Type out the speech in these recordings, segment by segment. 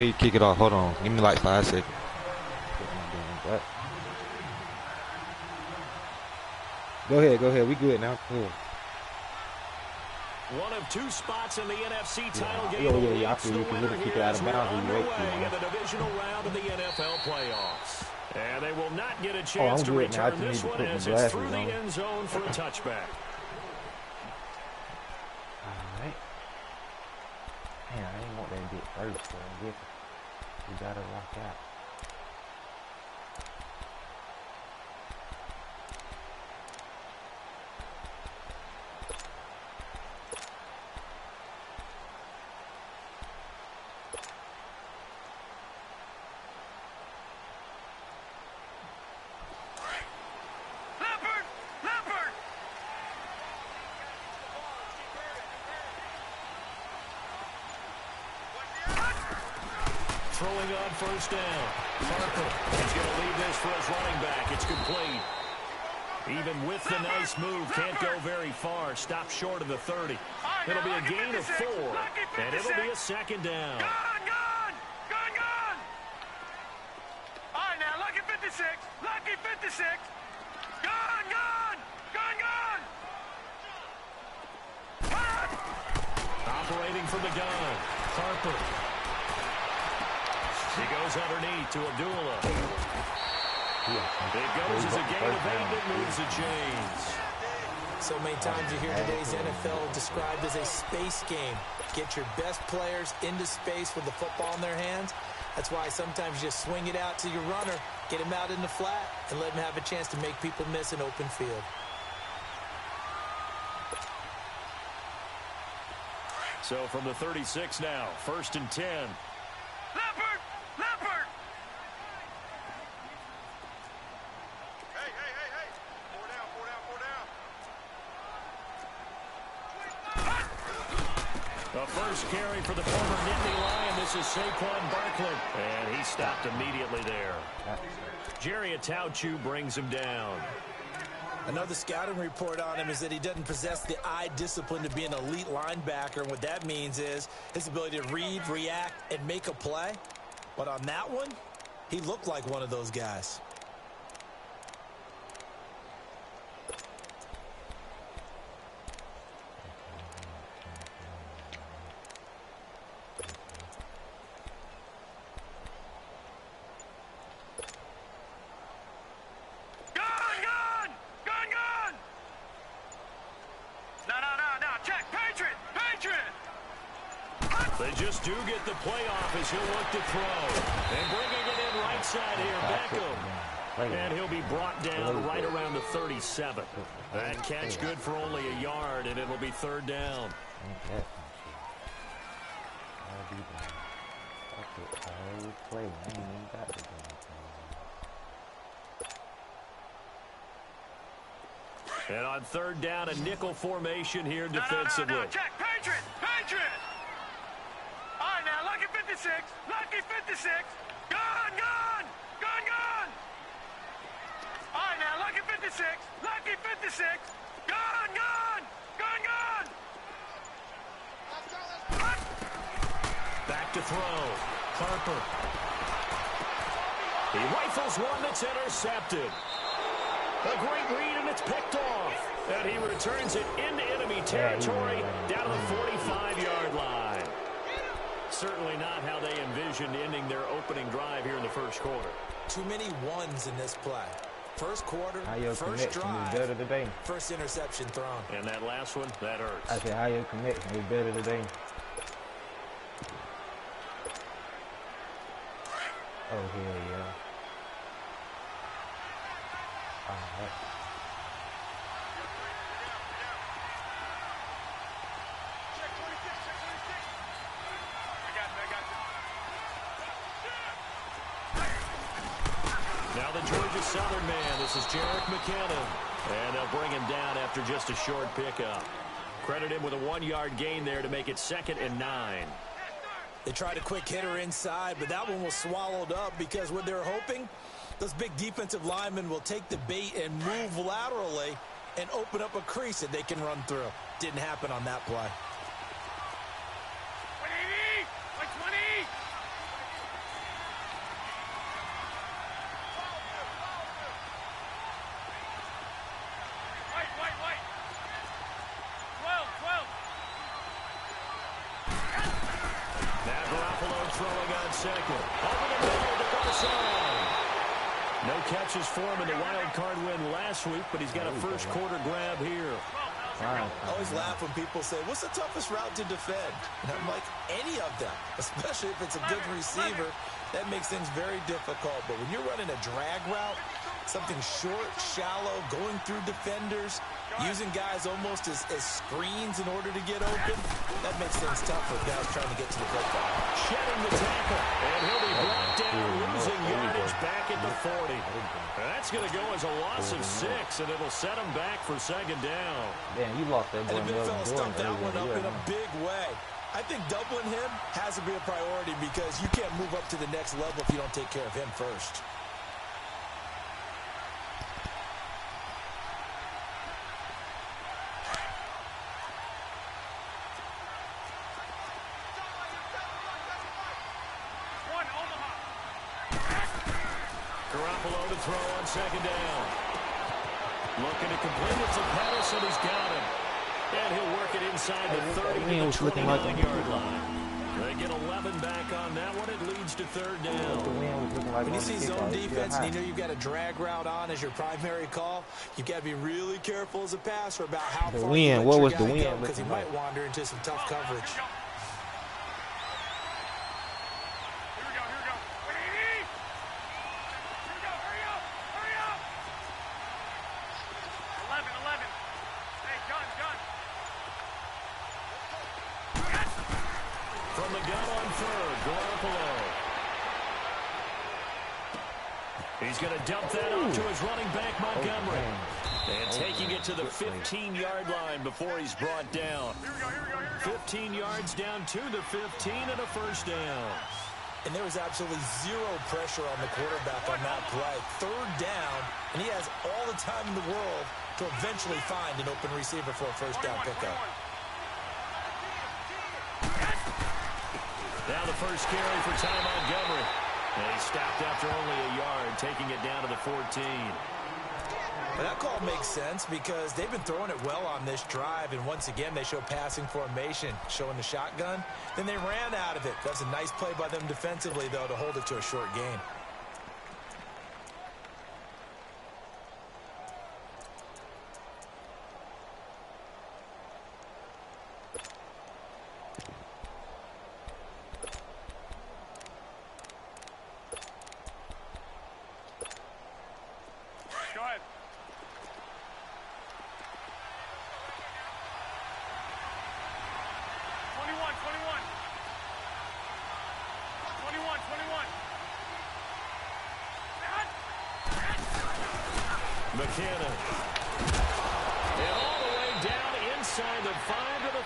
You kick it off. Hold on. Give me like 5 seconds. Go ahead. We good now. Good. One of two spots in the NFC title game. I feel you can really kick it out of bounds. In the divisional round of the NFL playoffs. And they will not get a chance to return this one as it's through the end zone for a touchback. All right. Man, I didn't want that to get first, so I guess we gotta rock out. Throwing on first down. Harper is going to lead this for his running back. It's complete. Even with the nice move, can't go very far. Stop short of the 30. It'll be a gain of 4, and it'll be a second down. Gone! All right, now, lucky 56. Lucky 56. Gone! Operating from the gun. Harper. He goes underneath to Abdullah. It goes as a gain of 8 that moves the chains. So many times you hear today's NFL described as a space game. Get your best players into space with the football in their hands. That's why sometimes you just swing it out to your runner, get him out in the flat, and let him have a chance to make people miss an open field. So from the 36 now, 1st and 10. Leopard! Hey. 4 down. A first carry for the former Nittany Lion. This is Saquon Barkley. And he stopped immediately there. Jerry Atauchu brings him down. Another scouting report on him is that he doesn't possess the eye discipline to be an elite linebacker. And what that means is his ability to read, react, and make a play. But on that one, he looked like one of those guys. They just do get the playoff as he'll look to throw. And bringing it in right side here, Beckham. And he'll be brought down right around the 37. That catch good for only a yard, and it'll be 3rd down. And on 3rd down, a nickel formation here defensively. No, check, Patriot! All right, now, lucky 56. Gone! All right, now, lucky 56. Gone! Back to throw. Harper. He rifles one that's intercepted. A great read, and it's picked off. And he returns it into enemy territory down to the 45-yard line. Certainly not how they envisioned ending their opening drive here in the 1st quarter. Too many ones in this play. 1st quarter, first drive, better today. first interception thrown. And that last one, that hurts. I said, how your connection is better today. Oh, hell yeah. All right. Now the Georgia Southern man, this is Jerick McKinnon. And they'll bring him down after just a short pickup. Credit him with a 1-yard gain there to make it 2nd and 9. They tried a quick hitter inside, but that one was swallowed up because what they're hoping, those big defensive linemen will take the bait and move laterally and open up a crease that they can run through. Didn't happen on that play. throwing on second. Over the middle to Garcon. No catches for him in the wild card win last week, but he's got a first quarter grab here. I always laugh when people say, what's the toughest route to defend? And I'm like, any of them, especially if it's a good receiver. That makes things very difficult. But when you're running a drag route, something short, shallow, going through defenders, using guys almost as screens in order to get open, that makes things tough for guys trying to get to the football. Shedding the tackle, and he'll be brought down, losing yardage back at the 40. That's going to go as a loss of 6, and it'll set him back for second down. Damn, you lost that boy. And the big fella stumped that one up in a big way. I think doubling him has to be a priority because you can't move up to the next level if you don't take care of him first. Garoppolo to throw on second down. Looking to complete it to Pettis, and he's got him. And he'll work it inside the 30 to the 29-yard line. They get 11 back on that one. It leads to third down. When you see zone defense and you know you've got a drag route on as your primary call, you've got to be really careful as a passer about how far you let your guy go because he might wander into some tough coverage. From the gun on third, Garoppolo. He's going to dump that off to his running back, Montgomery. And taking it to the 15-yard line before he's brought down. 15 yards down to the 15 and a first down. And there was absolutely zero pressure on the quarterback on that play. Third down, and he has all the time in the world to eventually find an open receiver for a first down pickup. Now the first carry for Ty Montgomery. And he stopped after only a yard, taking it down to the 14. Well, that call makes sense because they've been throwing it well on this drive, and once again they show passing formation, showing the shotgun. Then they ran out of it. That's a nice play by them defensively, though, to hold it to a short gain. Go ahead. 21. McKinnon. And all the way down inside the 5 to the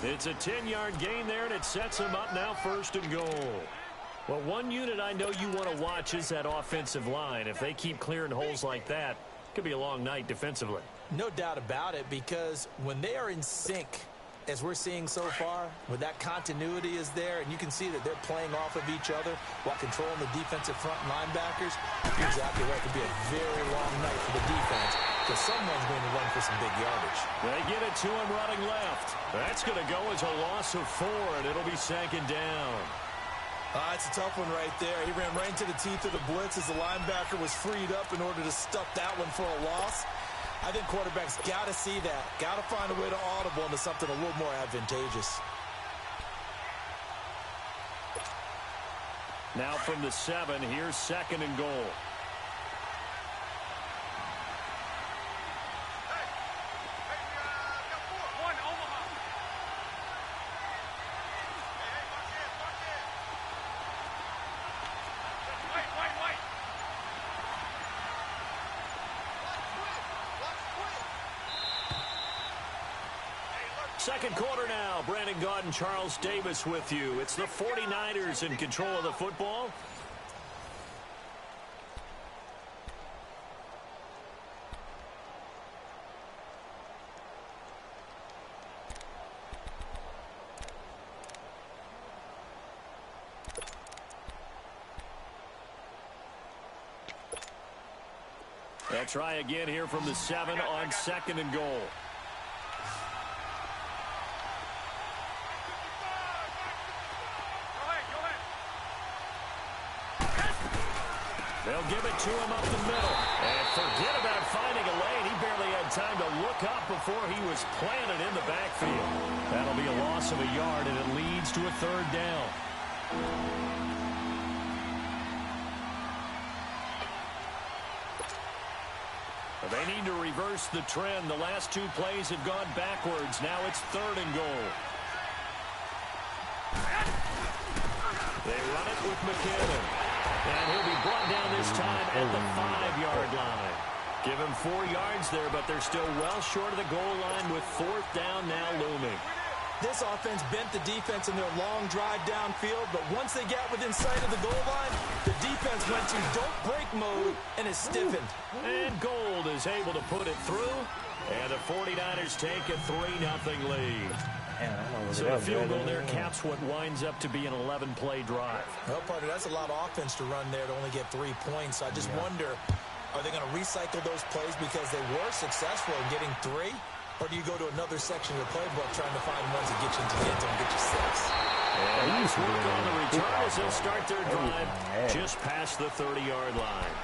4. It's a 10-yard gain there, and it sets him up now first and goal. Well, one unit I know you want to watch is that offensive line. If they keep clearing holes like that, it could be a long night defensively. No doubt about it, because when they are in sync, as we're seeing so far, when that continuity is there, and you can see that they're playing off of each other while controlling the defensive front linebackers, you're exactly right. It could be a very long night for the defense because someone's going to run for some big yardage. They get it to him running left. That's going to go as a loss of 4, and it'll be second down. It's a tough one right there. He ran right into the teeth of the blitz as the linebacker was freed up in order to stuff that one for a loss. I think quarterbacks got to see that. Got to find a way to audible into something a little more advantageous. Now from the 7, here's second and goal. Second quarter now. Brandon Gaudin and Charles Davis with you. It's the 49ers in control of the football. They'll try again here from the 7 on second and goal. They'll give it to him up the middle. And forget about finding a lane. He barely had time to look up before he was planted in the backfield. That'll be a loss of a yard, and it leads to a third down. They need to reverse the trend. The last two plays have gone backwards. Now it's 3rd and goal. They run it with McKinnon. And he'll be brought down this time at the 5-yard line. Give him 4 yards there, but they're still well short of the goal line with 4th down now looming. This offense bent the defense in their long drive downfield, but once they got within sight of the goal line, the defense went to don't break mode and is stiffened. And Gold is able to put it through, and the 49ers take a 3-0 lead. So the field goal there caps what winds up to be an 11-play drive. Well, partner, that's a lot of offense to run there to only get 3 points. I just wonder, are they going to recycle those plays because they were successful in getting 3? Or do you go to another section of the playbook trying to find ones that get you into the end zone and get you 6? And nice work on the return as they'll start their drive just past the 30-yard line.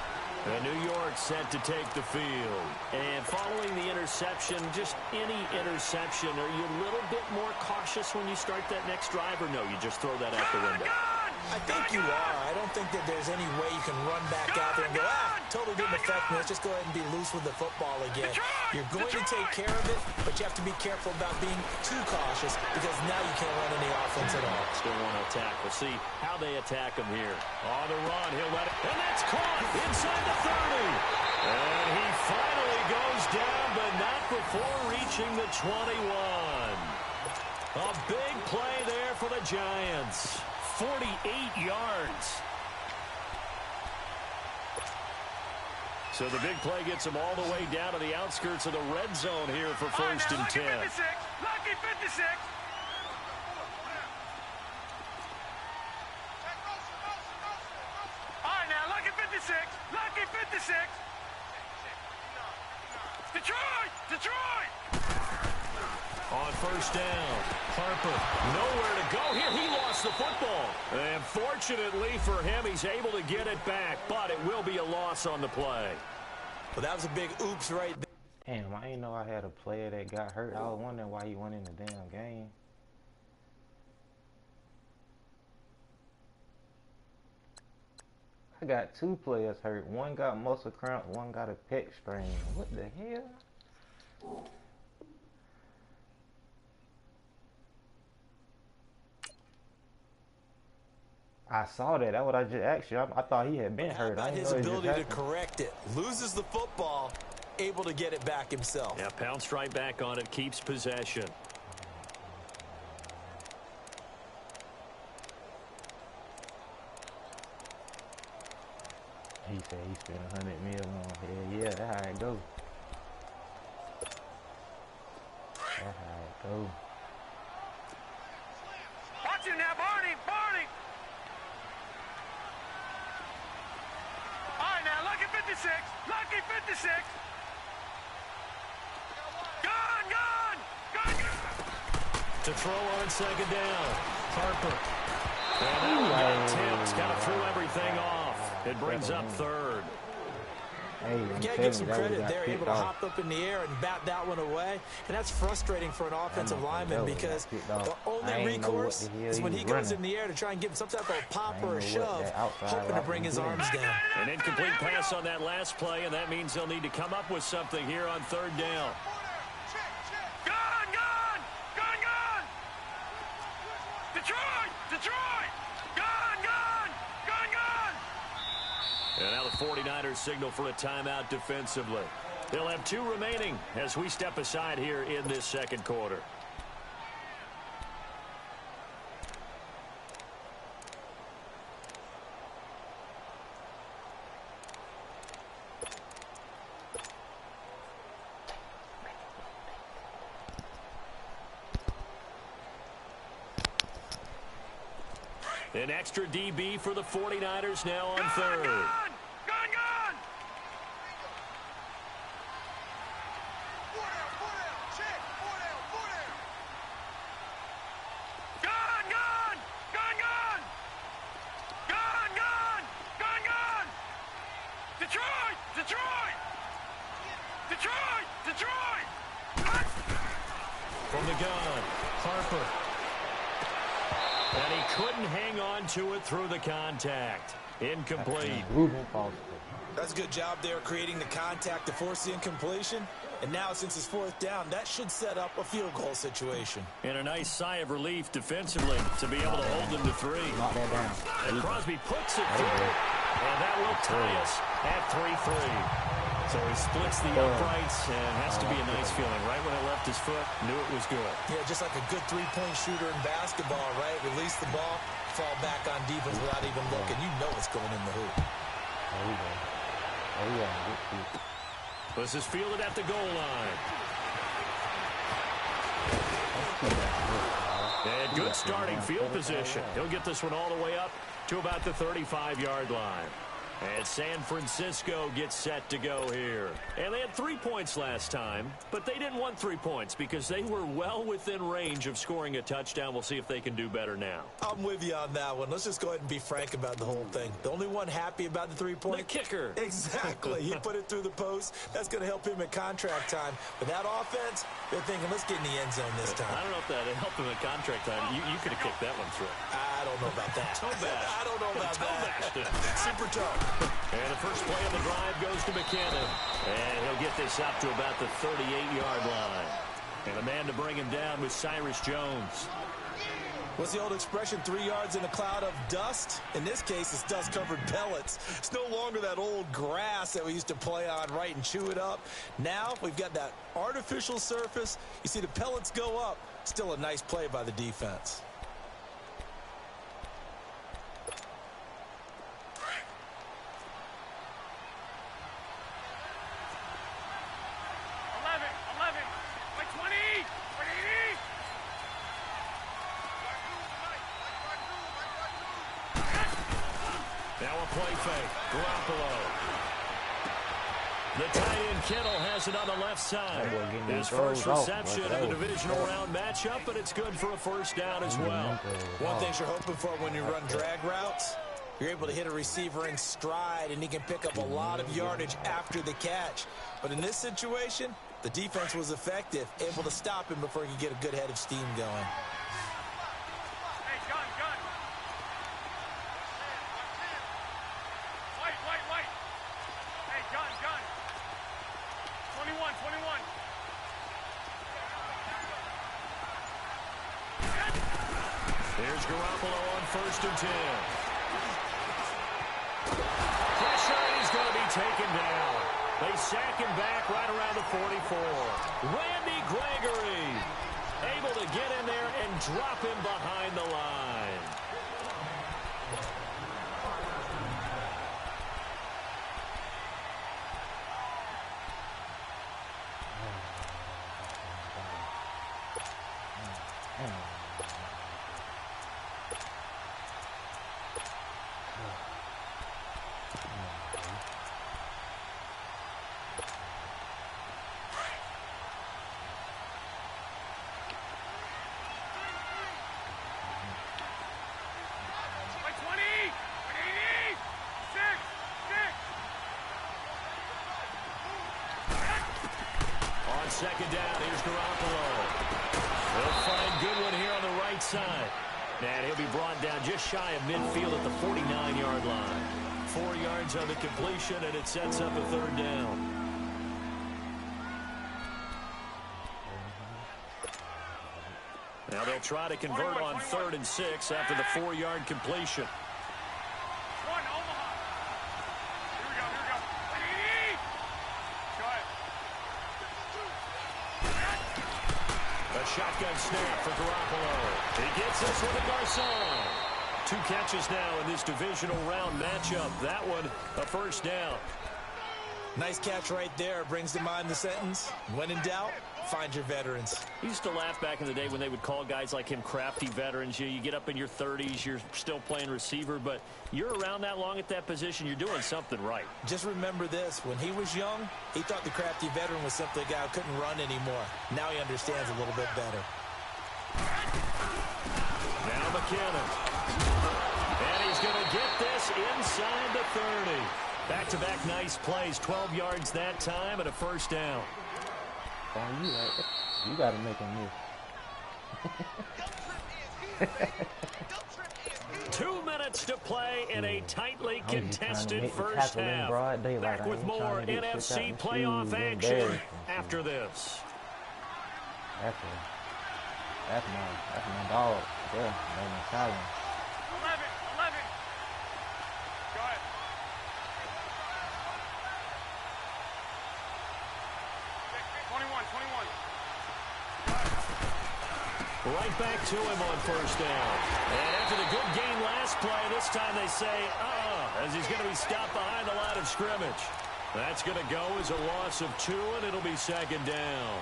And New York set to take the field. And following the interception, just any interception, are you a little bit more cautious when you start that next drive, or no, you just throw that out the window? I think you are. I don't think that there's any way you can run back out there and go, totally didn't affect me. Let's just go ahead and be loose with the football again. You're going to take care of it, but you have to be careful about being too cautious because now you can't run any offense at all. Still want to attack. We'll see how they attack him here. On the run, he'll let it, and that's caught inside the 30. And he finally goes down, but not before reaching the 21. A big play there for the Giants. 48 yards. So the big play gets him all the way down to the outskirts of the red zone here for 1st and 10. Lucky 56. All right, now, lucky 56. Lucky 56. Detroit! Detroit! On 1st down, Harper nowhere to go here. He lost the football. And fortunately for him, he's able to get it back, but it will be a loss on the play. Well, that was a big oops right there. Damn, I didn't know I had a player that got hurt. I was wondering why he went in the damn game. I got 2 players hurt. One got muscle cramp, one got a pec strain. What the hell? I saw that. That's what I just asked you. I thought he had been hurt. I didn't his know ability to correct it. Loses the football, able to get it back himself. Yeah, pounced right back on it, keeps possession. He said he spent 100 mil on here. Yeah, that's how it goes. That's how it goes. Watch him now, Barney! Barney! All right, now, lucky 56. Lucky 56. Gun, gun! Gun, gun! To throw on 2nd down. Harper. And that one got tipped. Kind of threw everything off. It brings up 3rd. Hey, You gotta give some credit. They're able to hop up in the air and bat that one away. And that's frustrating for an offensive lineman because the only recourse is when he goes in the air to try and give some type of pop or a shove, hoping to bring his arms down. An incomplete pass on that last play, and that means they'll need to come up with something here on 3rd down. Gun, gun! Gun, gun! Detroit! Detroit! Gun, gun! Gun, gun! And now the 49ers signal for a timeout defensively. They'll have 2 remaining as we step aside here in this 2nd quarter. An extra DB for the 49ers now on 3rd. Gun, gun, gun! Gun, gun! Gun, gun! Gun, gun! Gun, gun! Detroit! Detroit! Detroit! Detroit! From the gun, Harper. And he couldn't hang on to it through the contact. Incomplete. That's a good job there creating the contact to force the incompletion. And now, since it's fourth down, that should set up a field goal situation. And a nice sigh of relief defensively to be able to hold them to 3. Knock that down. And Crosby puts it through. And that will tie us at 3-3. So he splits the uprights, and it has to be a nice feeling. Right when it left his foot, knew it was good. Yeah, just like a good three-point shooter in basketball, right? Release the ball, fall back on defense without even looking. You know it's going in the hoop. There we go. Oh, yeah. This is fielded at the goal line. And good starting field position. He'll get this one all the way up to about the 35-yard line. And San Francisco gets set to go here. And they had 3 points last time, but they didn't want 3 points because they were well within range of scoring a touchdown. We'll see if they can do better now. I'm with you on that one. Let's just go ahead and be frank about the whole thing. The only one happy about the 3-point? The kicker. Exactly. He put it through the post. That's going to help him at contract time. But that offense, they're thinking, let's get in the end zone this time. I don't know if that helped him at contract time. You could have kicked that one through. I don't know about that. I don't know about that. Super tough. And the first play of the drive goes to McKinnon. And he'll get this up to about the 38-yard line. And the man to bring him down was Cyrus Jones. What's the old expression, 3 yards in a cloud of dust? In this case, it's dust-covered pellets. It's no longer that old grass that we used to play on, right, and chew it up. Now we've got that artificial surface. You see the pellets go up. Still a nice play by the defense. 20! Now a play fake. Garoppolo. The tight end Kittle has it on the left side. His first reception in the divisional round matchup, but it's good for a first down as well. One thing you're hoping for when you run drag routes, you're able to hit a receiver in stride, and he can pick up a lot of yardage after the catch. But in this situation, the defense was effective, able to stop him before he could get a good head of steam going. Hey, gun. White. Hey, gun. 21. Here's Garoppolo on 1st and 10. Pressure, he's going to be taken down. They sack him back right around the 44. Randy Gregory able to get in there and drop him behind the line. Second down, here's Garoppolo. They'll find Goodwin here on the right side. And he'll be brought down just shy of midfield at the 49-yard line. 4 yards on the completion, and it sets up a 3rd down. Now they'll try to convert on 3rd and 6 after the 4-yard completion. Shotgun snap for Garoppolo. He gets this with a Garcon. 2 catches now in this divisional round matchup. That one, a first down. Nice catch right there. Brings to mind the sentence, when in doubt, find your veterans. I used to laugh back in the day when they would call guys like him crafty veterans. You get up in your 30s, you're still playing receiver, but you're around that long at that position, you're doing something right. Just remember this. When he was young, he thought the crafty veteran was simply a guy who couldn't run anymore. Now he understands a little bit better. Now McKinnon. And he's going to get this inside the 30. Back-to-back nice plays, 12 yards that time and a first down. On you, right? You got to make him miss. 2 minutes to play in a tightly contested first half. Back with more NFC playoff action after this. That's my dog. Yeah, my Colin. 11. Go ahead. Right back to him on first down. And after the good gain last play, this time they say, as he's going to be stopped behind the line of scrimmage. That's going to go as a loss of 2, and it'll be second down.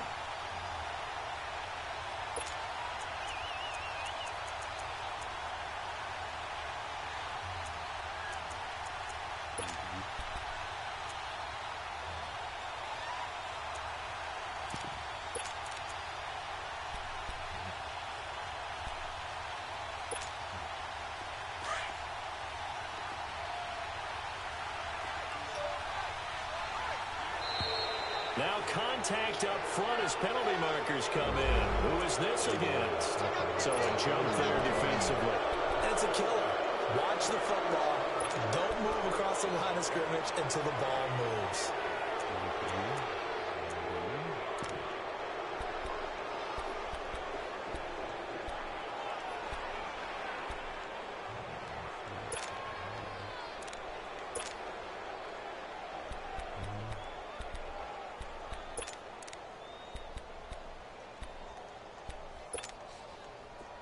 Now contact up front as penalty markers come in. Who is this against? So a jump there defensively. And it's a killer. Watch the football. Don't move across the line of scrimmage until the ball moves.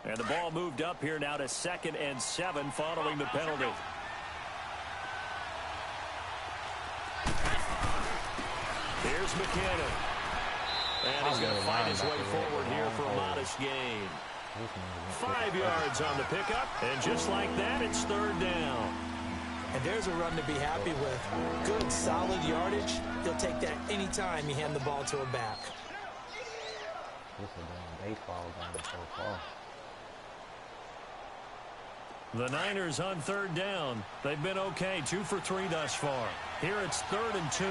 And the ball moved up here now to 2nd and 7 following the penalty. Here's McKinnon. And he's going to find his way forward here for a modest gain. 5 yards on the pickup. And just like that, it's 3rd down. And there's a run to be happy with. Good, solid yardage. He'll take that any time you hand the ball to a back. This is a baseball game so far. The Niners on 3rd down. They've been okay, 2 for 3 thus far. Here it's 3rd and 2.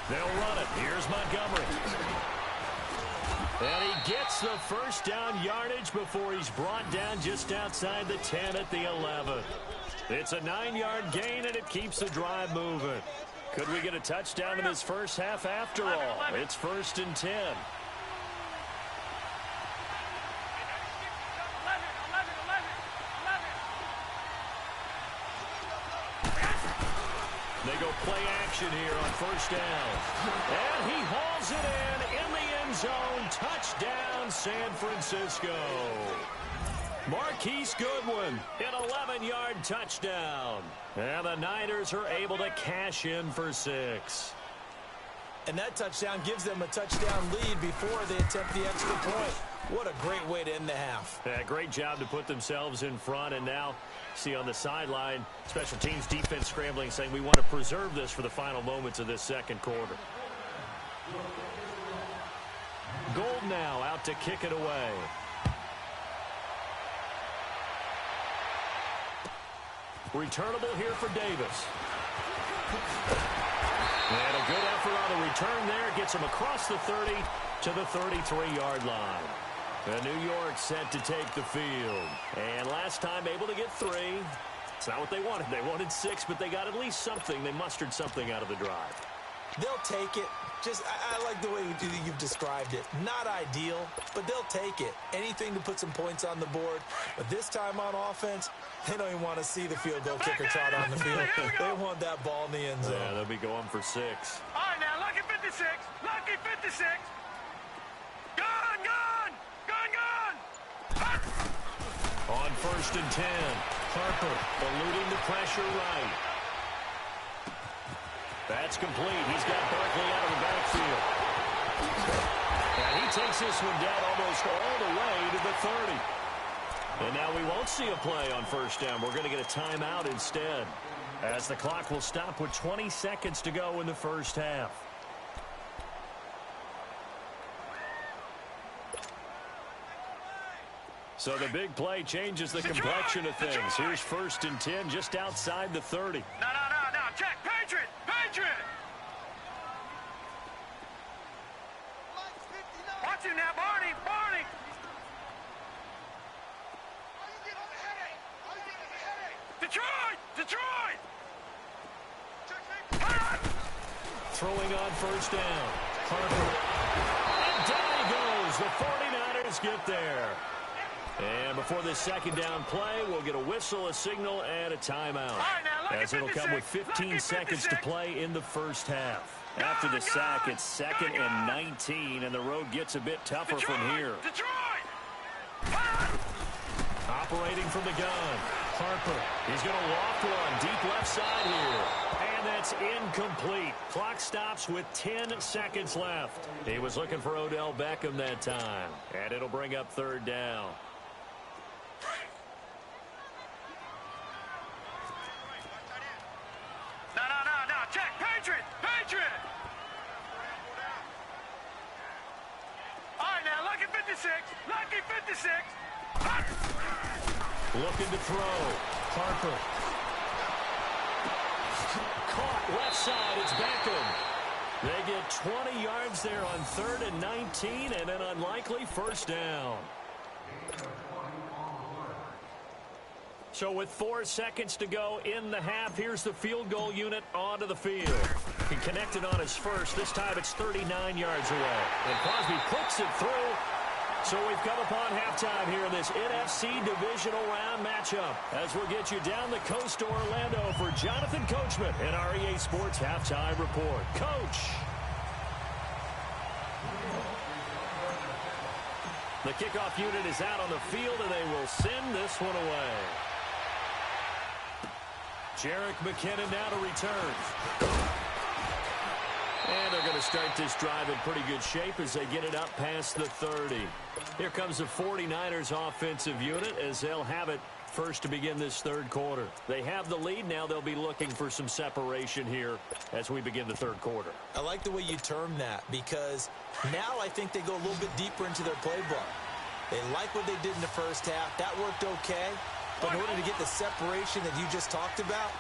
They'll run it. Here's Montgomery. And he gets the first down yardage before he's brought down just outside the 10 at the 11. It's a 9-yard gain, and it keeps the drive moving. Could we get a touchdown in this first half after all? It's 1st and 10. They go play action here on first down. And he hauls it in the end zone. Touchdown, San Francisco. Marquise Goodwin, an 11-yard touchdown. And the Niners are able to cash in for 6. And that touchdown gives them a touchdown lead before they attempt the extra point. What a great way to end the half. Yeah, great job to put themselves in front. And now, see on the sideline, special teams defense scrambling, saying we want to preserve this for the final moments of this second quarter. Gold now out to kick it away. Returnable here for Davis. And a good effort on the return there. Gets him across the 30 to the 33-yard line. And New York set to take the field. And last time able to get 3. It's not what they wanted. They wanted 6, but they got at least something. They mustered something out of the drive. They'll take it. I like the way you've described it. Not ideal, but they'll take it. Anything to put some points on the board. But this time on offense, they don't even want to see the field goal kicker trot on the field. They want that ball in the end zone. Yeah, they'll be going for 6. All right, now, lucky 56. Lucky 56. Gone. On 1st and 10, Harper eluding the pressure right. That's complete. He's got Barkley out of the backfield. And he takes this one down almost all the way to the 30. And now we won't see a play on first down. We're going to get a timeout instead, as the clock will stop with 20 seconds to go in the first half. So the big play changes the complexion of things. Here's 1st and 10 just outside the 30. No. Check. Patriot. Watch him now, Barney. Detroit. Throwing on 1st down. Harper. And down he goes. The 49ers get there. And before this 2nd down play, we'll get a whistle, a signal, and a timeout. As it'll come with 15 seconds to play in the 1st half. After the sack, it's 2nd and 19, and the road gets a bit tougher from here. Operating from the gun. Harper. He's going to loft one deep left side here. And that's incomplete. Clock stops with 10 seconds left. He was looking for Odell Beckham that time. And it'll bring up 3rd down. No. Check. Patriot. All right, now, lucky 56. Looking to throw. Harper. Caught left side. It's Beckham. They get 20 yards there on 3rd and 19 and an unlikely 1st down. So with 4 seconds to go in the half, here's the field goal unit onto the field. He connected on his first. This time it's 39 yards away. And Crosby puts it through. So we've come upon halftime here in this NFC Divisional Round matchup as we'll get you down the coast to Orlando for Jonathan Coachman in our EA Sports Halftime Report. Coach. The kickoff unit is out on the field, and they will send this one away. Jerick McKinnon now to return. And they're going to start this drive in pretty good shape as they get it up past the 30. Here comes the 49ers offensive unit as they'll have it first to begin this 3rd quarter. They have the lead. Now they'll be looking for some separation here as we begin the 3rd quarter. I like the way you term that because now I think they go a little bit deeper into their playbook. They like what they did in the 1st half. That worked okay. But in order to get the separation that you just talked about,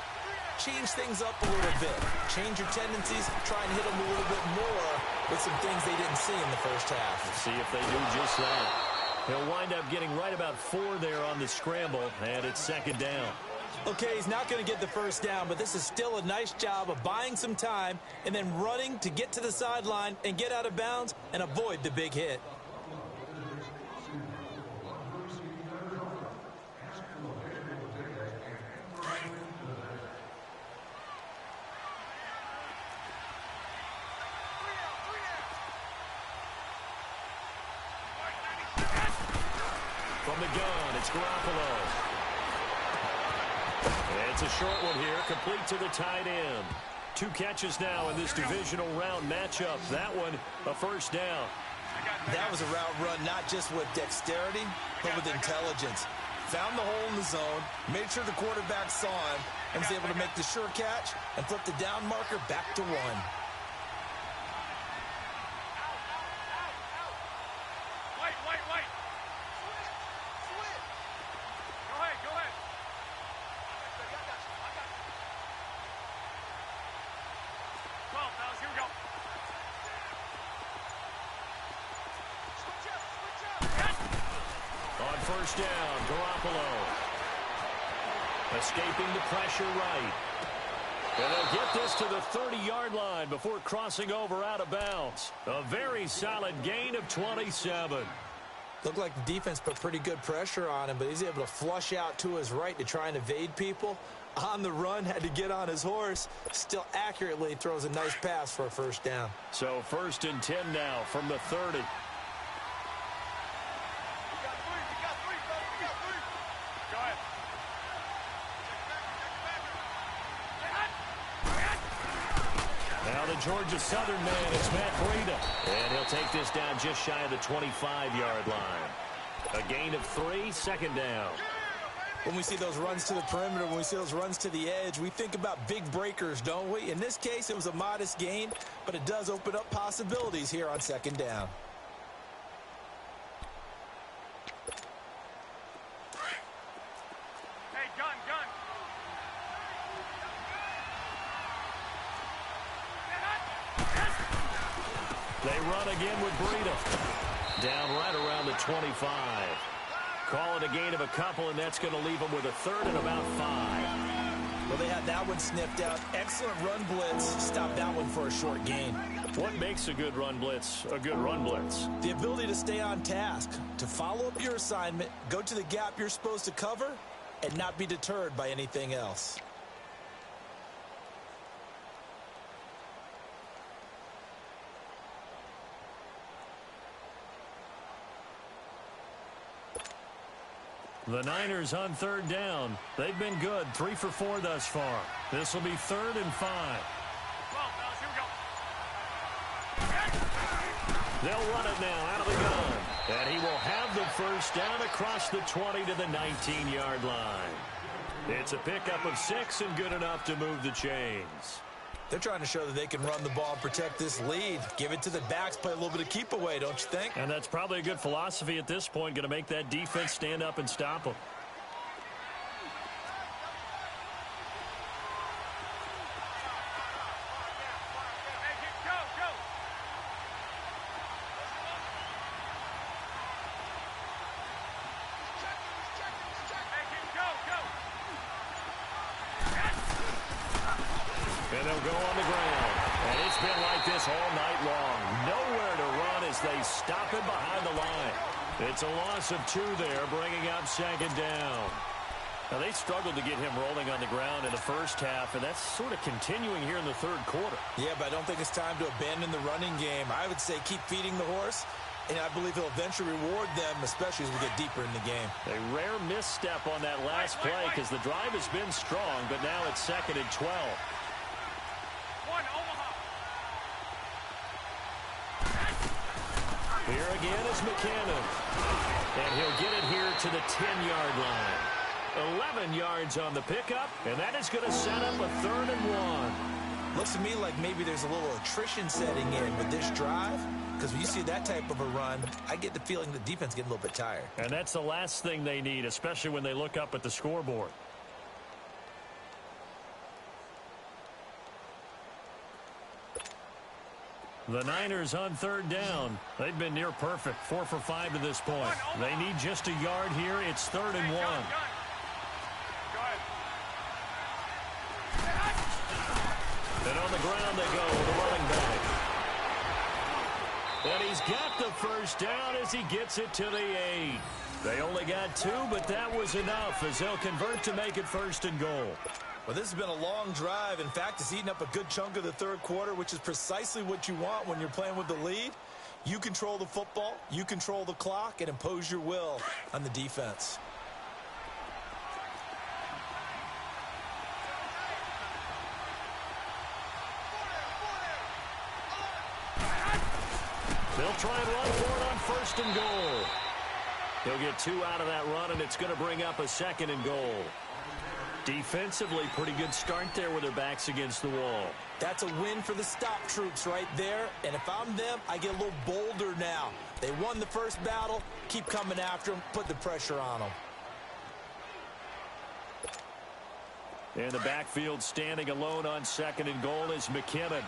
change things up a little bit. Change your tendencies. Try and hit them a little bit more with some things they didn't see in the 1st half. See if they do just that. He'll wind up getting right about 4 there on the scramble, and it's 2nd down. Okay, he's not going to get the 1st down, but this is still a nice job of buying some time and then running to get to the sideline and get out of bounds and avoid the big hit. From the gun, it's Garoppolo. It's a short one here, complete to the tight end. 2 catches now in this divisional round matchup. That one, a 1st down. That was a route run, not just with dexterity, but with intelligence. Found the hole in the zone, made sure the quarterback saw him, and was able to make the sure catch and flip the down marker back to 1. Wait. Go ahead. Come on, fellas, here we go. On 1st down, Garoppolo. Escaping the pressure right. And they'll get this to the 30-yard line before crossing over out of bounds. A very solid gain of 27. Looked like the defense put pretty good pressure on him, but he's able to flush out to his right to try and evade people. On the run, had to get on his horse. Still accurately throws a nice pass for a 1st down. So 1st and 10 now from the 30. We got three, Go ahead. Now the Georgia Southern man, it's Matt Breida. And he'll take this down just shy of the 25-yard line. A gain of 3, 2nd down. When we see those runs to the perimeter, when we see those runs to the edge, we think about big breakers, don't we? In this case, it was a modest gain, but it does open up possibilities here on 2nd down. run again would breed him. Down right around the 25. Call it a gain of a couple, and that's going to leave them with a third and about 5. Well, they had that one sniffed out. Excellent run blitz. Stopped that one for a short gain. What makes a good run blitz a good run blitz? The ability to stay on task, to follow up your assignment, go to the gap you're supposed to cover, and not be deterred by anything else. The Niners on third down. They've been good, 3 for 4 thus far. This will be 3rd and 5. They'll run it now out of the gun. And he will have the first down across the 20 to the 19-yard line. It's a pickup of 6 and good enough to move the chains. They're trying to show that they can run the ball and protect this lead. Give it to the backs, play a little bit of keep away, don't you think? And that's probably a good philosophy at this point, going to make that defense stand up and stop them. And they'll go on the ground. And it's been like this all night long. Nowhere to run as they stop him behind the line. It's a loss of 2 there, bringing up 2nd down. Now, they struggled to get him rolling on the ground in the first half, and that's sort of continuing here in the 3rd quarter. Yeah, but I don't think it's time to abandon the running game. I would say keep feeding the horse, and I believe he'll eventually reward them, especially as we get deeper in the game. A rare misstep on that last play because the drive has been strong, but now it's 2nd and 12. Here again is McKinnon. And he'll get it here to the 10-yard line. 11 yards on the pickup, and that is going to set up a 3rd and 1. Looks to me like maybe there's a little attrition setting in with this drive, because when you see that type of a run, I get the feeling the defense getting a little bit tired. And that's the last thing they need, especially when they look up at the scoreboard. The Niners on 3rd down. They've been near perfect, 4 for 5 to this point. They need just a yard here. It's 3rd and 1. And on the ground they go with the running back. And he's got the first down as he gets it to the 8. They only got 2, but that was enough as they'll convert to make it 1st and goal. Well, this has been a long drive. In fact, it's eaten up a good chunk of the 3rd quarter, which is precisely what you want when you're playing with the lead. You control the football, you control the clock, and impose your will on the defense. They'll try and run for it on 1st and goal. He'll get 2 out of that run, and it's going to bring up a 2nd and goal. Defensively, pretty good start there with their backs against the wall. That's a win for the stop troops right there. And if I'm them, I get a little bolder now. They won the first battle. Keep coming after them. Put the pressure on them. And the backfield standing alone on 2nd and goal is McKinnon.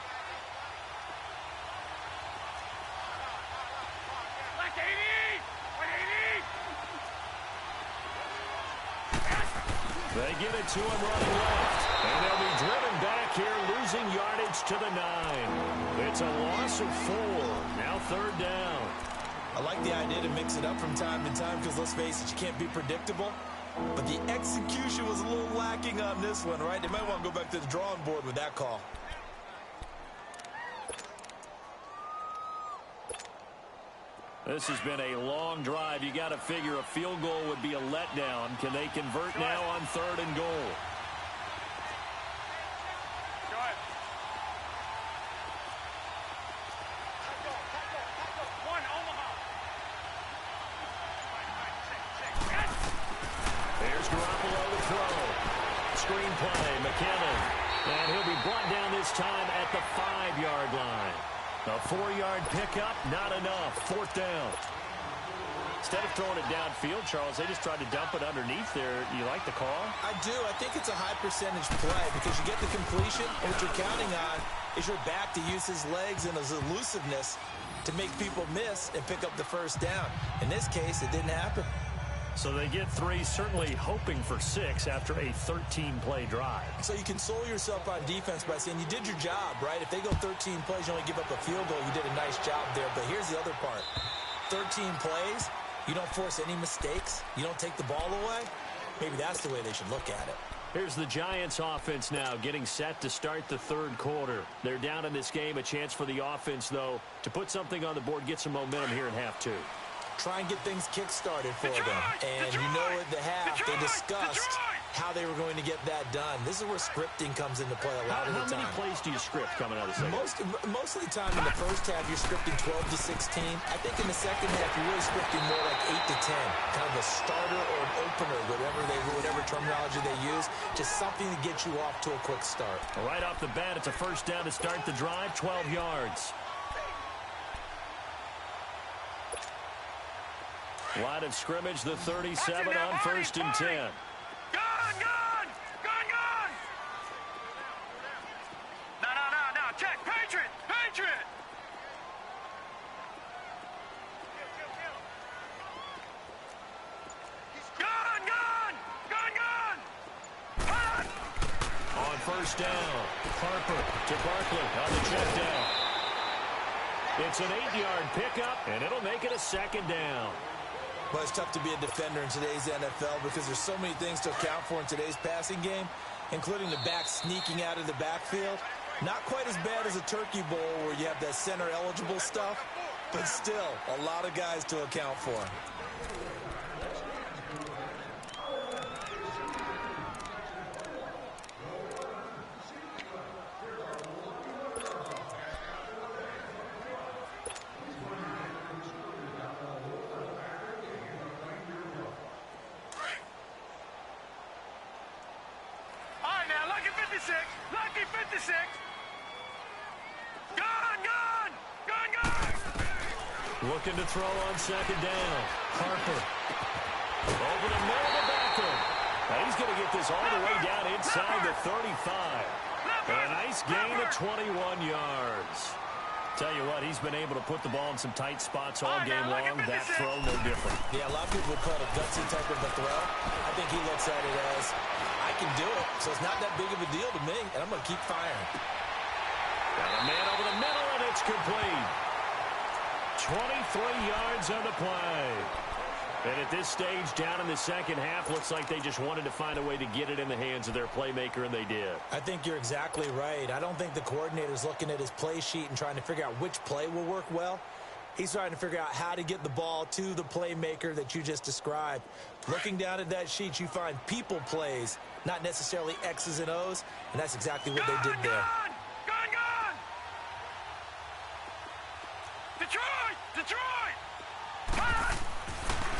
They get it to him running left. And they'll be driven back here, losing yardage to the 9. It's a loss of 4. Now 3rd down. I like the idea to mix it up from time to time because, let's face it, you can't be predictable. But the execution was a little lacking on this one, right? They might want to go back to the drawing board with that call. This has been a long drive. You got to figure a field goal would be a letdown. Can they convert now on 3rd and goal? There's Garoppolo to throw. Screen play, McKinnon. And he'll be brought down this time at the 5-yard line. A 4-yard pickup, not enough. 4th down. Instead of throwing it downfield, Charles, they just tried to dump it underneath there. Do you like the call? I do. I think it's a high percentage play because you get the completion, and what you're counting on is your back to use his legs and his elusiveness to make people miss and pick up the first down. In this case, it didn't happen. So they get 3, certainly hoping for 6 after a 13-play drive. So you console yourself on defense by saying you did your job, right? If they go 13 plays, you only give up a field goal, you did a nice job there. But here's the other part. 13 plays, you don't force any mistakes, you don't take the ball away. Maybe that's the way they should look at it. Here's the Giants offense now getting set to start the third quarter. They're down in this game. A chance for the offense, though, to put something on the board, get some momentum here in half 2. Try and get things kick-started for them. And you know at the half, they discussed how they were going to get that done. This is where scripting comes into play a lot of the time. How many plays do you script coming out of the second? Most of the time in the first half, you're scripting 12 to 16. I think in the second half, you're really scripting more like 8 to 10. Kind of a starter or an opener, whatever terminology they use. Just something to get you off to a quick start. Right off the bat, it's a first down to start the drive, 12 yards. Line of scrimmage, the 37 on first and 10. Gone! No, check. Patriot! Gone! On first down, Harper to Barkley on the check down. It's an 8-yard pickup, and it'll make it a second down. Well, it's tough to be a defender in today's NFL because there's so many things to account for in today's passing game, including the back sneaking out of the backfield. Not quite as bad as a turkey bowl where you have that center-eligible stuff, but still a lot of guys to account for. Lucky 56. Gone! Looking to throw on second down. Harper. Over the middle to Beckham. Now he's going to get this all the way down inside the 35. And a nice gain of 21 yards. Tell you what, he's been able to put the ball in some tight spots all game long. That throw, no different. Yeah, a lot of people would call it a gutsy type of a throw. I think he looks at it as, I can do it, so it's not that big of a deal to me, and I'm going to keep firing. Got a man over the middle, and it's complete. 23 yards on the play. And at this stage, down in the second half, looks like they just wanted to find a way to get it in the hands of their playmaker, and they did. I think you're exactly right. I don't think the coordinator's looking at his play sheet and trying to figure out which play will work well. He's trying to figure out how to get the ball to the playmaker that you just described. Looking down at that sheet, you find people plays, not necessarily X's and O's, and that's exactly what they did there. Gone! Detroit!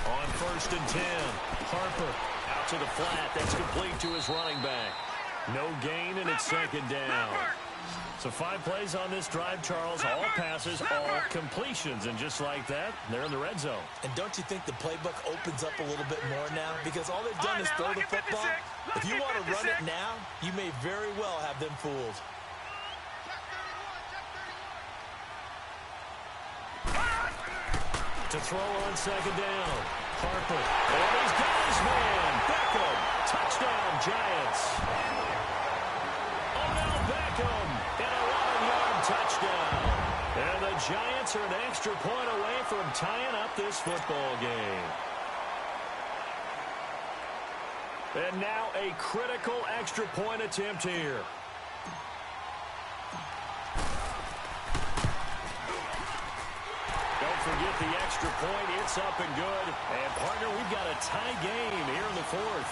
On first and 10, Harper out to the flat. That's complete to his running back. No gain, and it's second down. So 5 plays on this drive, Charles. All passes, all completions. And just like that, they're in the red zone. And don't you think the playbook opens up a little bit more now? Because all they've done is throw the football. If you want to run it now, you may very well have them fooled. To throw on second down, Harper. And he's got his man, Beckham. Touchdown, Giants. Odell Beckham and a 11-yard touchdown. And the Giants are an extra point away from tying up this football game. And now a critical extra point attempt here. Forget the extra point. It's up and good. And, partner, we've got a tie game here in the fourth.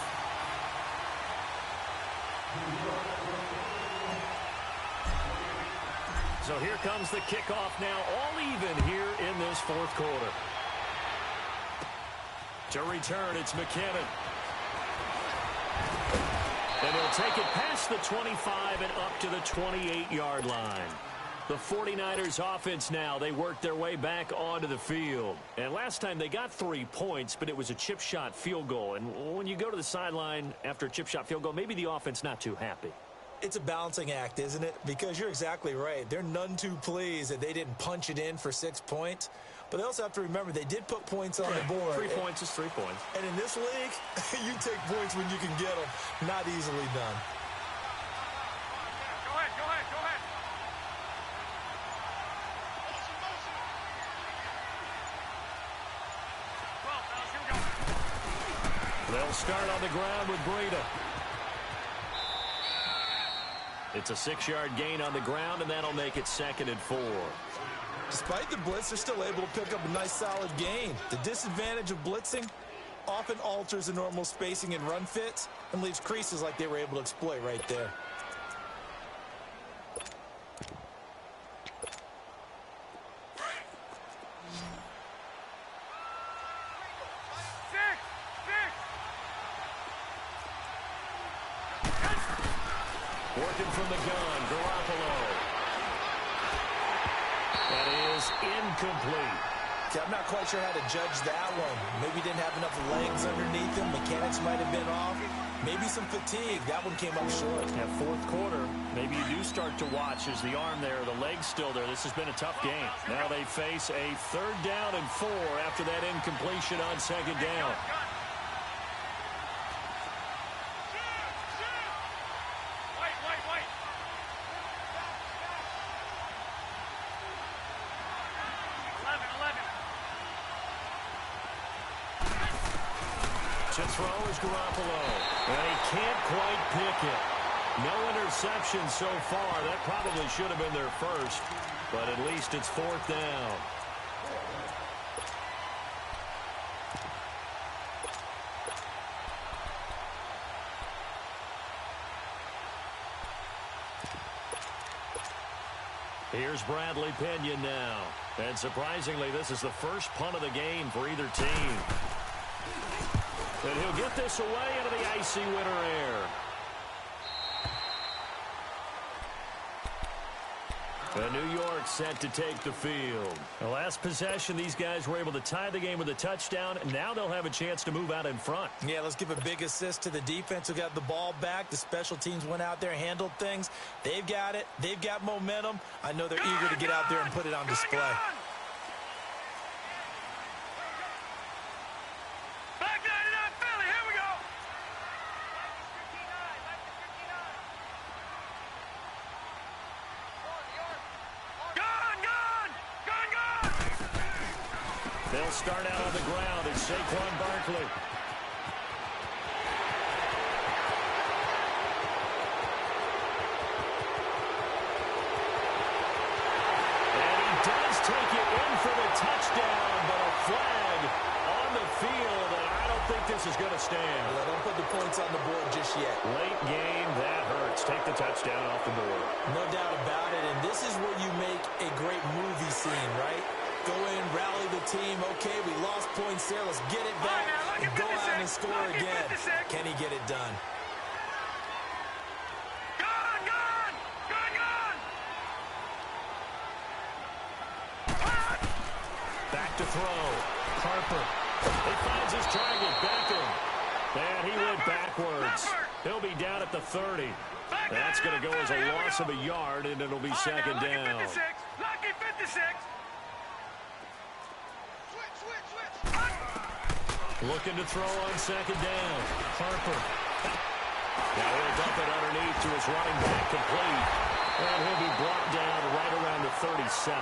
So here comes the kickoff now, all even here in this fourth quarter. To return, it's McKinnon. And he'll take it past the 25 and up to the 28-yard line. The 49ers offense now, they worked their way back onto the field. And last time they got 3 points, but it was a chip shot field goal. And when you go to the sideline after a chip shot field goal, maybe the offense not too happy. It's a balancing act, isn't it? Because you're exactly right. They're none too pleased that they didn't punch it in for 6 points. But they also have to remember they did put points on the board. 3 points is 3 points. And in this league, you take points when you can get them. Not easily done. Go ahead, go ahead, go ahead. Well, fellas, here we go. They'll start on the ground with Breida. It's a 6-yard gain on the ground, and that'll make it 2nd and 4. Despite the blitz, they're still able to pick up a nice, solid gain. The disadvantage of blitzing often alters the normal spacing and run fits and leaves creases like they were able to exploit right there. Working from the gun, Garoppolo. That is incomplete. Yeah, I'm not quite sure how to judge that one. Maybe he didn't have enough legs underneath him. Mechanics might have been off. Maybe some fatigue. That one came up short. Yeah, 4th quarter, maybe you do start to watch as the arm there, the leg's still there. This has been a tough game. Now they face a 3rd down and 4 after that incompletion on 2nd down. To throw is Garoppolo, and he can't quite pick it. No interception so far. That probably should have been their first, but at least it's 4th down. Here's Bradley Pinion now. And surprisingly, this is the first punt of the game for either team. And he'll get this away into the icy winter air. And New York set to take the field. The last possession, these guys were able to tie the game with a touchdown. Now they'll have a chance to move out in front. Yeah, let's give a big assist to the defense who got the ball back. The special teams went out there, handled things. They've got it. They've got momentum. I know they're eager to get out there and put it on display. They'll start out on the ground as Saquon Barkley. And he does take it in for the touchdown, but a flag on the field, and I don't think this is going to stand. Well, don't put the points on the board just yet. Late game, that hurts. Take the touchdown off the board. No doubt about it, and this is where you make a great movie scene, right? Go in, rally the team. Okay, we lost points there. Let's get it back and go out and score again. Can he get it done? Back to throw. Harper. He finds his target. Beckham. And he went backwards. He'll be down at the 30. That's going to go as a loss of a yard, and it'll be 2nd down. Lucky 56. Looking to throw on 2nd down. Harper. Now he'll dump it underneath to his running back, complete. And he'll be brought down right around the 37.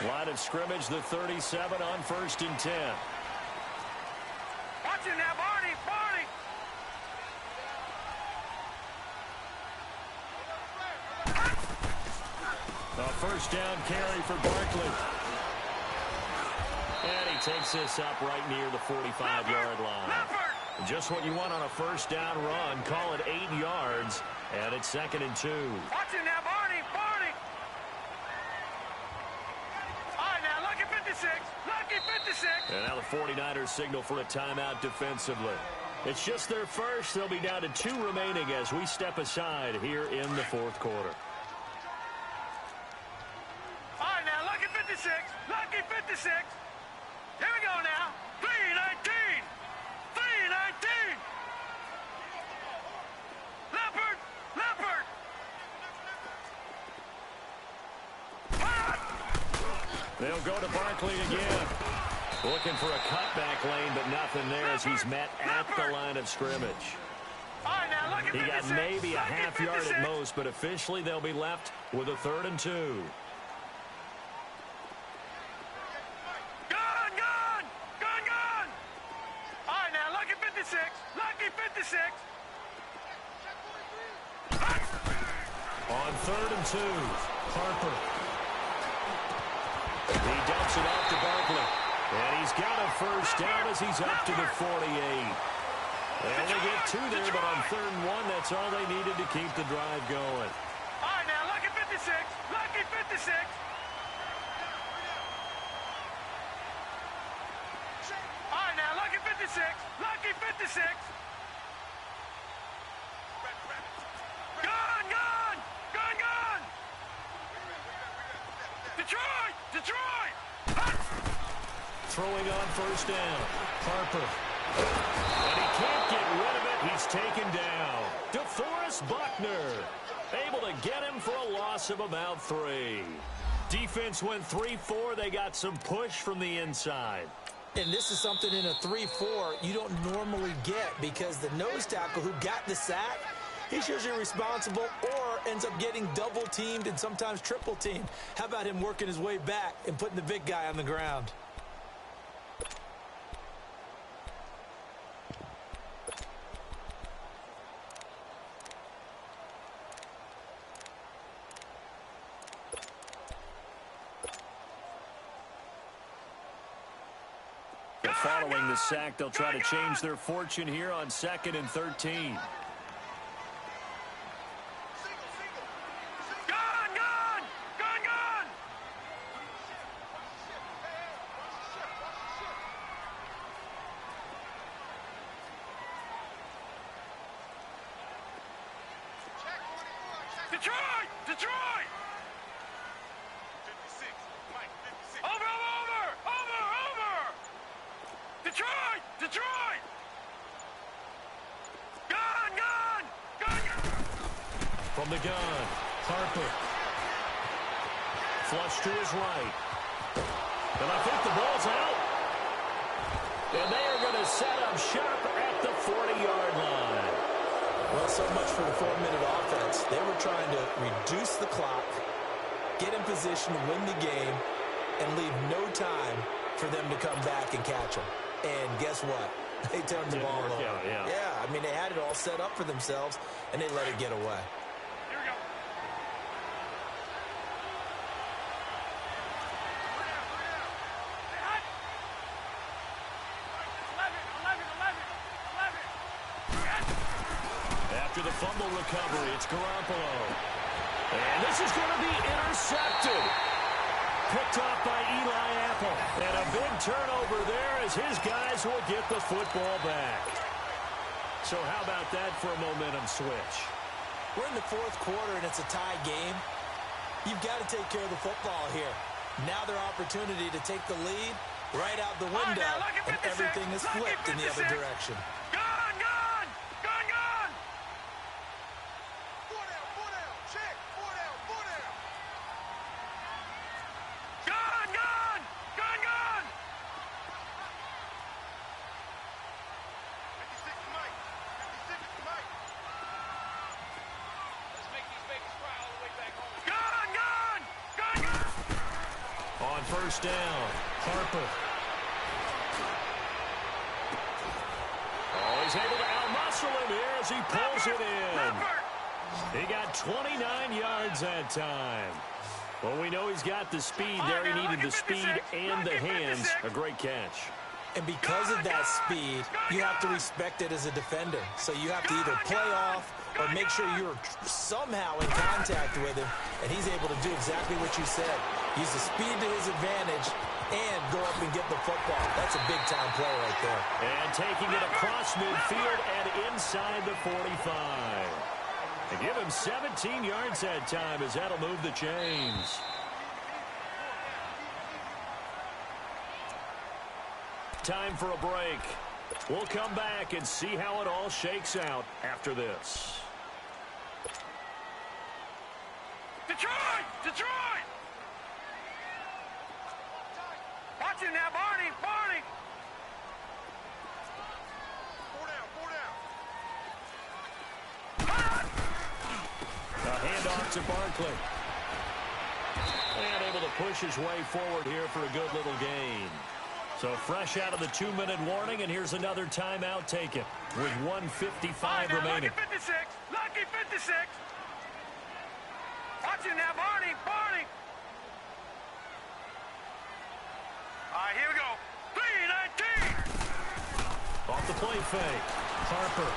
Line of scrimmage, the 37 on 1st and 10. Watch him now, Barney, Barney. A 1st down carry for Barkley. And he takes this up right near the 45-yard line. Just what you want on a 1st down run. Call it 8 yards. And it's 2nd and 2. Watch him now, Barney, Barney. All right, now, lucky 56. Lucky 56. And now the 49ers signal for a timeout defensively. It's just their first. They'll be down to 2 remaining as we step aside here in the 4th quarter. All right, now, lucky 56. Lucky 56. They'll go to Barkley again. Looking for a cutback lane, but nothing there as he's met at the line of scrimmage. He got maybe a half yard at most, but officially they'll be left with a 3rd and 2. Gone! All right, now, lucky 56. Lucky 56. On 3rd and 2, Harper. He dumps it off to Barkley. And he's got a first down as he's up to the 48. They only get 2 there, but on 3rd and 1, that's all they needed to keep the drive going. All right, now, lucky 56. Lucky 56. All right, now, lucky 56. Lucky 56. Gone! Detroit! Throwing on first down, Harper. And he can't get rid of it. He's taken down. DeForest Buckner able to get him for a loss of about 3. Defense went 3-4. They got some push from the inside. And this is something in a 3-4 you don't normally get because the nose tackle who got the sack, he's usually responsible or ends up getting double-teamed and sometimes triple-teamed. How about him working his way back and putting the big guy on the ground? Following the sack, they'll try to change their fortune here on 2nd and 13. Gone! Detroit! 56. Mike, 56. Over! Detroit! Gone! From the gun, Harper. Flush to his right. And I think the ball's out. And they are going to set up shop at the 40-yard line. Well, so much for the 4-minute offense. They were trying to reduce the clock, get in position to win the game, and leave no time for them to come back and catch them. And guess what? They turned the ball over. Yeah, I mean, they had it all set up for themselves, and they let it get away. Here we go. After the fumble recovery, it's Garoppolo. And this is going to be intercepted. Picked off by Eli Apple. And a big turnover there as his guys will get the football back. So how about that for a momentum switch? We're in the 4th quarter, and it's a tie game. You've got to take care of the football here. Now their opportunity to take the lead right out the window, and everything is flipped in the other direction. Gone! Check! 4 down! Gone! 56 is Mike. Let's make these babies cry all the way back home. Gone! On first down, Harper. Oh, he's able to out-muscle him here as he pulls it in. He got 29 yards that time. Well, we know he's got the speed there. He needed the speed and the hands. A great catch. And because of that speed, you have to respect it as a defender. So you have to either play off or make sure you're somehow in contact with him, and he's able to do exactly what you said. Use the speed to his advantage and go up and get the football. That's a big-time play right there. And taking it across midfield and inside the 45. And give him 17 yards that time as that'll move the chains. Time for a break. We'll come back and see how it all shakes out after this. Detroit! Watch it now, Barney. Barney. A handoff to Barkley. And able to push his way forward here for a good little gain. So fresh out of the 2-minute warning, and here's another timeout taken with 1:55 remaining. Lucky 56. Lucky 56. Watch it now, Barney. Barney. All right, here we go. 3:19. Off the play fake. Harper.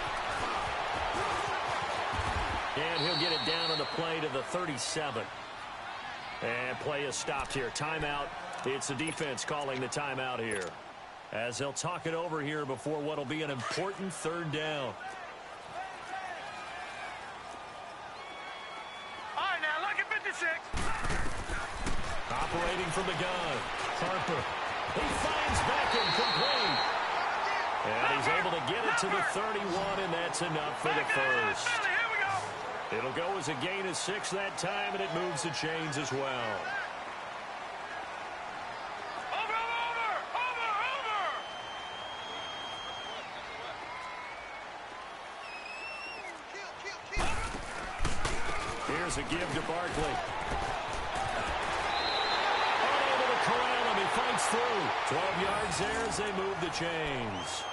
And he'll get it down on the play to the 37. And play is stopped here. Timeout. It's the defense calling the timeout here, as they'll talk it over here before what will be an important third down. All right, now, lucky 56. Operating from the gun. Harper. He finds Beckham complete. And he's able to get it to the 31, and that's enough for the first. Here we go. It'll go as a gain of 6 that time, and it moves the chains as well. Here's a give to Barkley. Unable to corral him. He fights through. 12 yards there as they move the chains.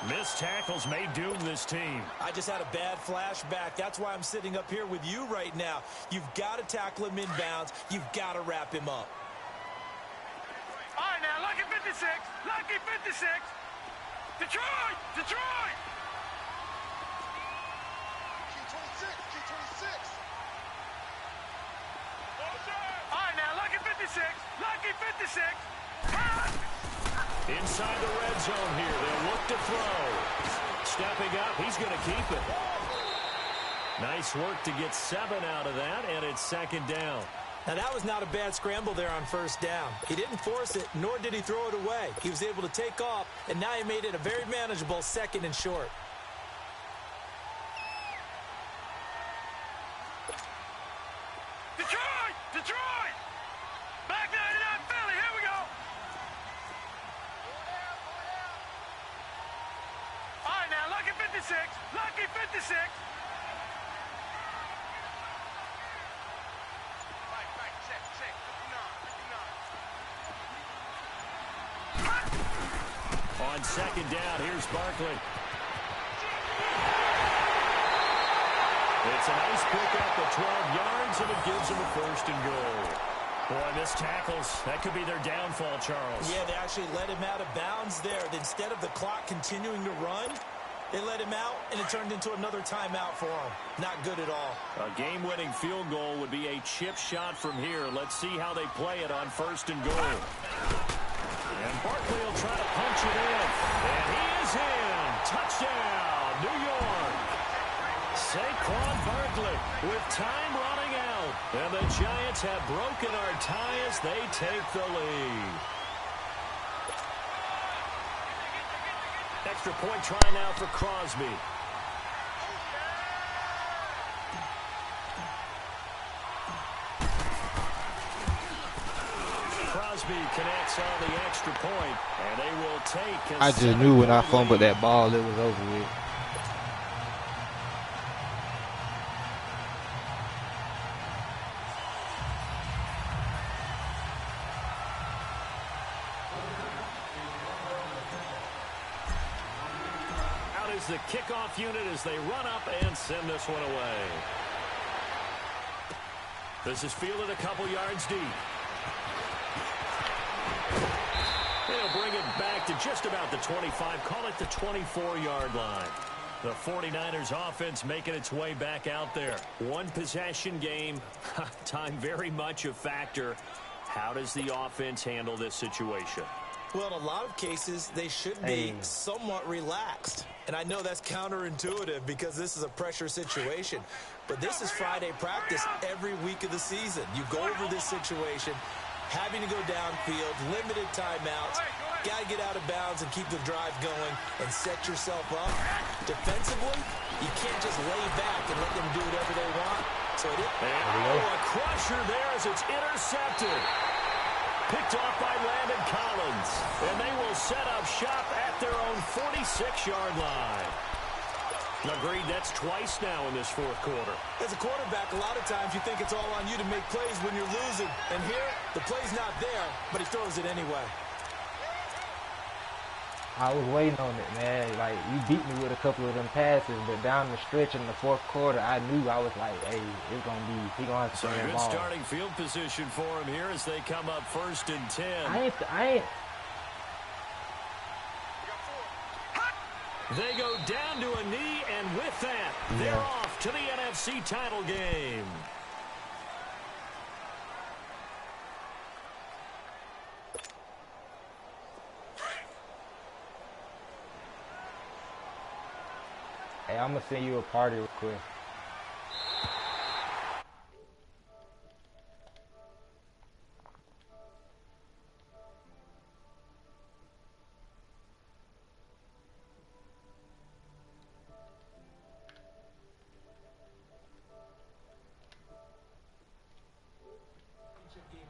Missed tackles may doom this team. I just had a bad flashback. That's why I'm sitting up here with you right now. You've got to tackle him inbounds. You've got to wrap him up. All right, now, lucky 56. Lucky 56. Detroit! Detroit! All right, now, lucky 56. Lucky 56. Inside the red zone here. They'll look to throw. Stepping up, he's going to keep it. Nice work to get 7 out of that, and it's second down. Now, that was not a bad scramble there on first down. He didn't force it, nor did he throw it away. He was able to take off, and now he made it a very manageable 2nd and short. Detroit! Detroit! Back 99 Philly, here we go! All right, now, lucky 56. Lucky 56. On second down, here's Barkley. It's a nice pickup of 12 yards, and it gives them a 1st and goal. Boy, missed tackles. That could be their downfall, Charles. Yeah, they actually let him out of bounds there. Instead of the clock continuing to run, they let him out, and it turned into another timeout for him. Not good at all. A game-winning field goal would be a chip shot from here. Let's see how they play it on 1st and goal. And Barkley will try to punch it in. And he is in. Touchdown, New York. Saquon Barkley with time running out. And the Giants have broken our tie as they take the lead. Extra point try now for Crosby. Crosby connects on the extra point, and they will take. I just knew when I fumbled that ball, it was over with. Out is the kickoff unit as they run up and send this one away. This is fielded a couple yards deep. They'll bring it back to just about the 25, call it the 24-yard line. The 49ers offense making its way back out there. One possession game, time very much a factor. How does the offense handle this situation? Well, in a lot of cases, they should be somewhat relaxed. And I know that's counterintuitive because this is a pressure situation. But this is Friday practice every week of the season. You go over this situation, having to go downfield, limited timeouts, got to get out of bounds and keep the drive going and set yourself up. Defensively, you can't just lay back and let them do whatever they want. So it is. A crusher there as it's intercepted. Picked off by Landon Collins. And they will set up shop at their own 46-yard line. Agreed, that's twice now in this fourth quarter. As a quarterback, a lot of times you think it's all on you to make plays when you're losing. And here, the play's not there, but he throws it anyway. I was waiting on it, man. Like, you beat me with a couple of them passes, but down the stretch in the fourth quarter, I knew I was like, hey, it's going to be, he going to have to So throw that good ball. starting field position for him here as they come up 1st and 10. They go down to a knee, and with that, they're off to the NFC title game. Hey, I'm going to send you a party real quick.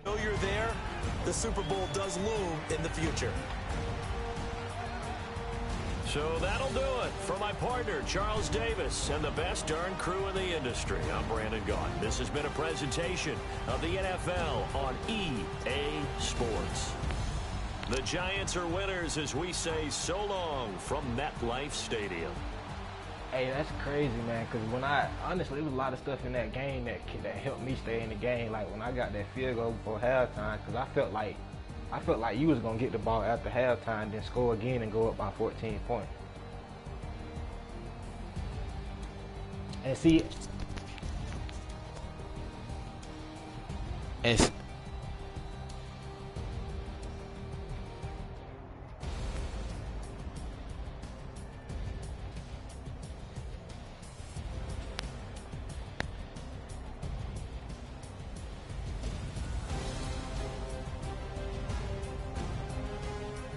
Know you're there, the Super Bowl does loom in the future. So that'll do it for my partner, Charles Davis, and the best darn crew in the industry. I'm Brandon Gaudin. This has been a presentation of the NFL on EA Sports. The Giants are winners as we say so long from MetLife Stadium. Hey, that's crazy, man, because honestly, there was a lot of stuff in that game that helped me stay in the game. Like, when I got that field goal before halftime, because I felt like you was going to get the ball after halftime, then score again and go up by 14 points. And see,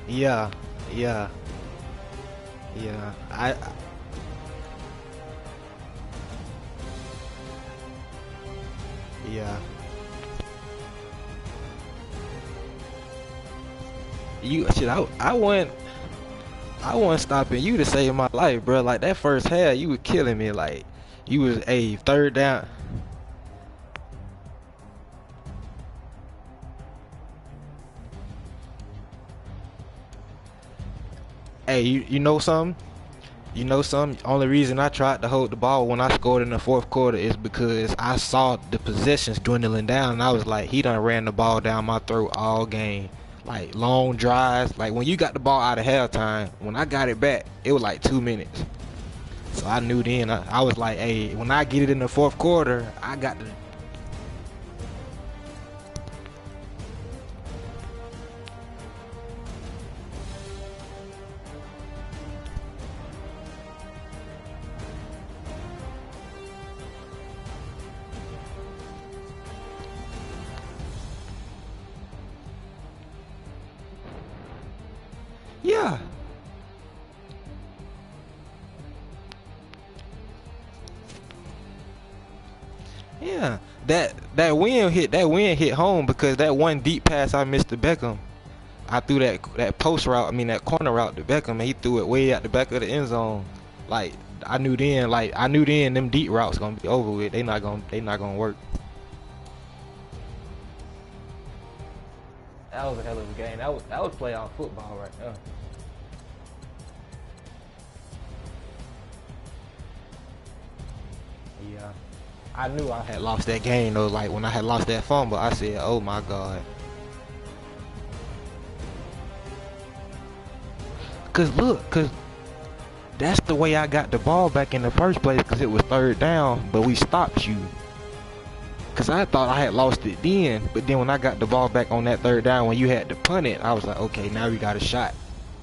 yeah. I wasn't stopping you to save my life, bro. Like, that first half, you were killing me. Like, you was a third down. Hey, you know something? You know something? Only reason I tried to hold the ball when I scored in the fourth quarter is because I saw the possessions dwindling down, and I was like, he done ran the ball down my throat all game. Like, long drives. Like, when you got the ball out of halftime, when I got it back, it was like 2 minutes. So I knew then. I was like, hey, when I get it in the fourth quarter, I got to... Yeah. Yeah. That wind hit home because that one deep pass I missed to Beckham. I threw that post route, that corner route to Beckham, and he threw it way out the back of the end zone. Like, I knew then them deep routes gonna be over with. They not gonna work. That was a hell of a game. That was playoff football right there. Yeah. I knew I had lost that game though. Like, when I had lost that fumble, I said, oh my God. Cause that's the way I got the ball back in the first place, cause it was third down, but we stopped you. Cause I thought I had lost it then, but then when I got the ball back on that third down, when you had to punt it, I was like, okay, now we got a shot.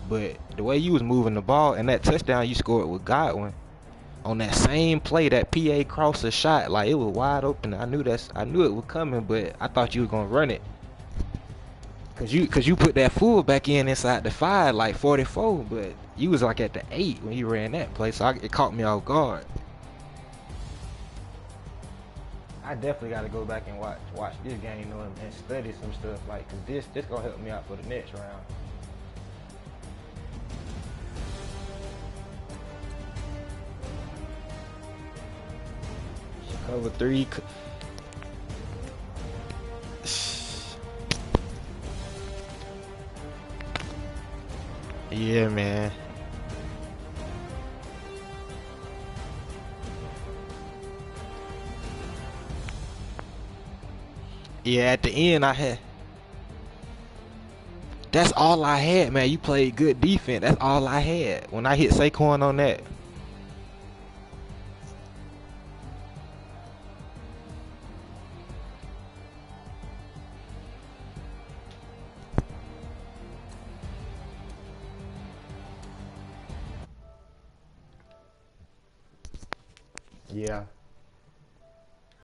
But the way you was moving the ball and that touchdown you scored with Godwin, on that same play, that PA crosser shot, like, it was wide open. I knew it was coming, but I thought you were gonna run it. Cause you put that full back inside the 5, like 44, but you was like at the 8 when you ran that play, so it caught me off guard. I definitely got to go back and watch this game, you know, and study some stuff, like, cause this gonna help me out for the next round. Cover 3. Yeah, man. Yeah, at the end that's all I had, man. You played good defense. That's all I had. When I hit Saquon on that. Yeah.